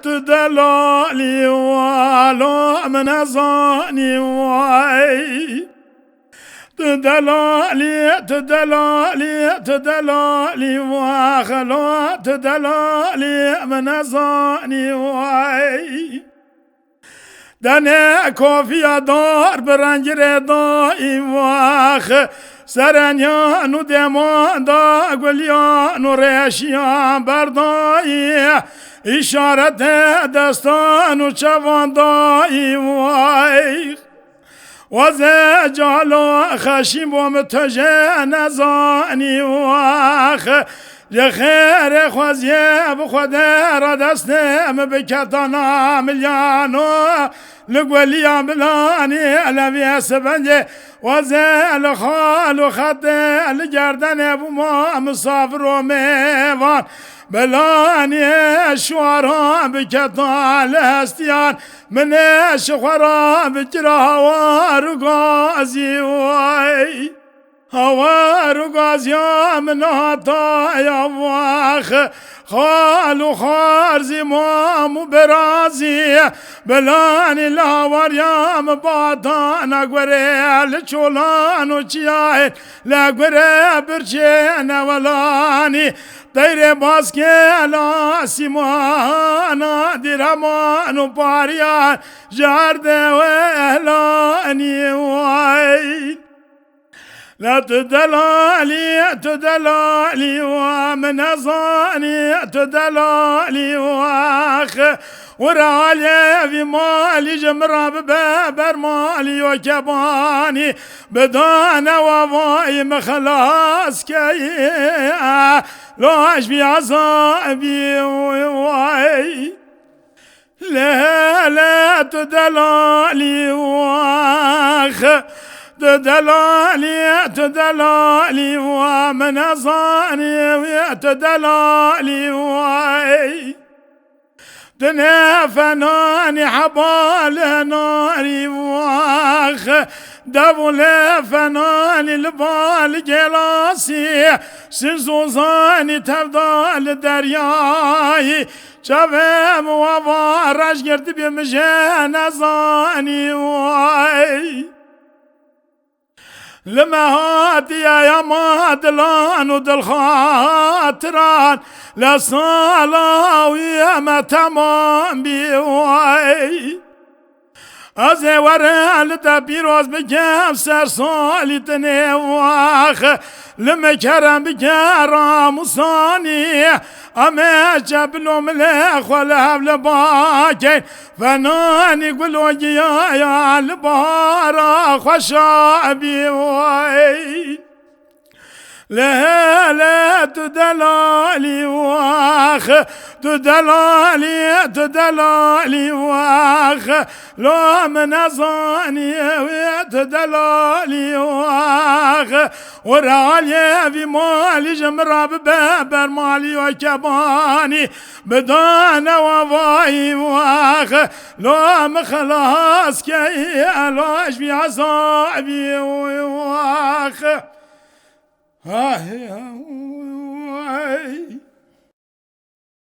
تدلالي والو من زاني واي تدلالي تدلالي تدلالي واخلو تدلالي من زاني واي دنه کوفیا دار برنجره دایم واخ سرنیان و دمان دا گلیان و ریشیان بردایی اشارت دستان و چوان دایم وای وزه جالو خشیم و متجه نزانی واخ لخير خوزيه بخده را دستم بكتانا مليانو لقولي بلاني لبي سبنجي وزيل خال وخطي الجردن ابو ما مسافر وميوان بلاني الشوارا بكتان لهستيان من الشخورا بجرا ورقازي واي هوار غازيا من عطايا واخ خالو خارزي مام برازي بلاني الهوار يام باطان اقوري لچولان وچياين لاقوري برچين ولاني طير باسكي لا سيمانا درمان وباريان جارد وهلاني واي لا تدلالي تدلالي ومن زاني تدلالي واخ ورالي في مالي جمرة ببر مالي وكباني بدانا وضاي مخلاص كي لاش في عصابي واي لا لا تدلالي واخ تدلالي تدلالي ومن زاني تدلالي واي دنيا فناني حبال ناري واخ دبل فناني البال جلاسي سنزوزاني تفضل درياي شباب وفارش قرد بمجان زاني واي لما هاتي يا مادلان ودل خاطران لا صلاة ويا ما تمام بيواي ازي ورال تبيروز بكام سر صالي تنواخ لما كرم بكرام وصاني اما جبلو ملخ ولا باكين فناني قلو يا البارا خشابي واي لا لا تدلالي واخ تدلالي تدلالي واخ لو من زاني تدلالي واخ ورالي في مالي جمرة ببر مالي وكباني بدانا وضاي واخ لو مخلاص كي الاش في عصابي واخ